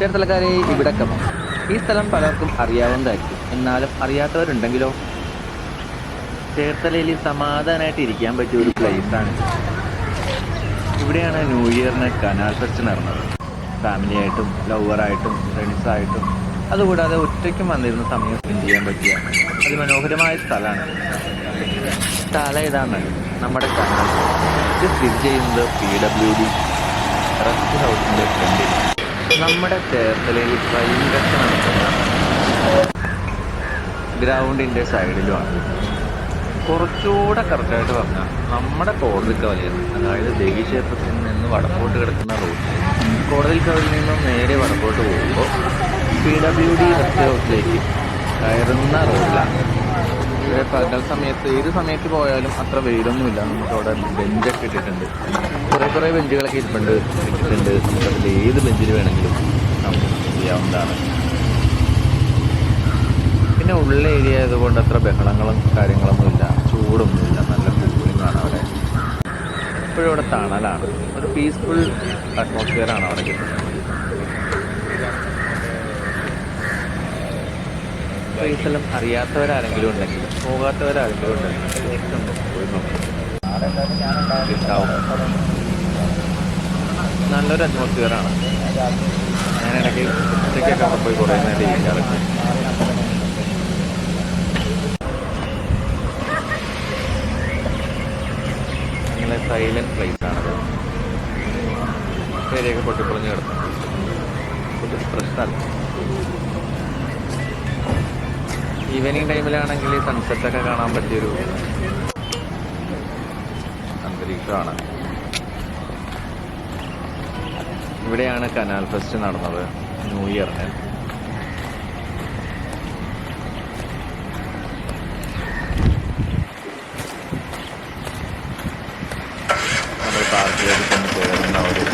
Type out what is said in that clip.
ചേർത്തലക്കാരെ ഇവിടൊക്കെ ഈ സ്ഥലം പലർക്കും അറിയാവുന്നതായിരിക്കും. എന്നാലും അറിയാത്തവരുണ്ടെങ്കിലോ? ചേർത്തലയിൽ സമാധാനമായിട്ട് ഇരിക്കാൻ പറ്റിയ ഒരു പ്ലേസാണ്. ഇവിടെയാണ് ന്യൂ ഇയറിന് കനാൽ ഫെസ്റ്റ് നടന്നത്. ഫാമിലിയായിട്ടും ലവറായിട്ടും ഫ്രണ്ട്സായിട്ടും അതുകൂടാതെ ഒറ്റയ്ക്കും വന്നിരുന്ന സമയം സ്പെൻഡ് ചെയ്യാൻ പറ്റിയ അതിമനോഹരമായ സ്ഥലമാണ്. സ്ഥലം ഇതാണ് നമ്മുടെ കനാൽ. ഇത് സ്ഥിതി ചെയ്യുന്നത് PWD റെസ്റ്റ് ഹൗസിൻ്റെ ഫ്രണ്ടിൽ നമ്മുടെ ചേർത്തലയിൽ ട്രെയിൻ ഫെസ്റ്റ് നടക്കുന്ന ഗ്രൗണ്ടിൻ്റെ സൈഡിലുമാണ്. കുറച്ചുകൂടെ കറക്റ്റായിട്ട് പറഞ്ഞാൽ നമ്മുടെ കോടതിക്കവലയിൽ, അതായത് ദേവീക്ഷേത്രത്തിൽ നിന്ന് വടക്കോട്ട് കിടക്കുന്ന റോഡ്, കോടതിക്കവലിൽ നിന്നും നേരെ വടക്കോട്ട് പോകുമ്പോൾ PWD റെസ്റ്റ് ഹൗസിലേക്ക് കയറുന്ന റോഡിലാണ്. ഇവിടെ പകൽ സമയത്ത് ഏത് സമയത്ത് പോയാലും അത്ര വെയിലൊന്നുമില്ല. നമുക്കവിടെ ബെഞ്ചൊക്കെ ഇട്ടിട്ടുണ്ട്. കുറേ ബെഞ്ചുകളൊക്കെ ഇട്ടിട്ടുണ്ട്. നമുക്കതിൽ ഏത് ബെഞ്ചിൽ വേണമെങ്കിലും നമുക്ക് ചെയ്യാവുന്നതാണ്. പിന്നെ ഉള്ള ഏരിയ ആയതുകൊണ്ട് അത്ര ബഹളങ്ങളും കാര്യങ്ങളൊന്നുമില്ല, ചൂടൊന്നുമില്ല, നല്ല കൂളിംഗ് ആണ് അവിടെ. എപ്പോഴും ഇവിടെ തണലാണ്. ഒരു പീസ്ഫുൾ അറ്റ്മോസ്ഫിയറാണ് അവിടെ കിട്ടുന്നത്. ഈ സ്ഥലം അറിയാത്തവരാരെങ്കിലും ഉണ്ടെങ്കിൽ, പോകാത്തവരാരെങ്കിലും ഉണ്ടെങ്കിൽ പോയി നോക്കും. നല്ലൊരു അറ്റ്മോസ്ഫിയറാണ്. ഞാൻ ഇടയ്ക്ക് ഉച്ചയ്ക്കൊക്കെ അവിടെ പോയി കുറേ നേരം ഇരിക്കാറുണ്ട്. നല്ല സൈലൻറ്റ് പ്ലേസ് ആണത്. പേരെയൊക്കെ പൊട്ടിപ്പൊളിഞ്ഞ് കിടക്കും. പ്രശ്നമല്ല. ഈവനിങ് ടൈമിലാണെങ്കിൽ സൺസെറ്റൊക്കെ കാണാൻ പറ്റിയൊരു അന്തരീക്ഷമാണ്. ഇവിടെയാണ് കനാൽ ഫെസ്റ്റ് നടന്നത് ന്യൂ ഇയറിന്. നമ്മൾ പാർക്കിലേക്ക് ചെന്ന് കയറുന്ന ഒരു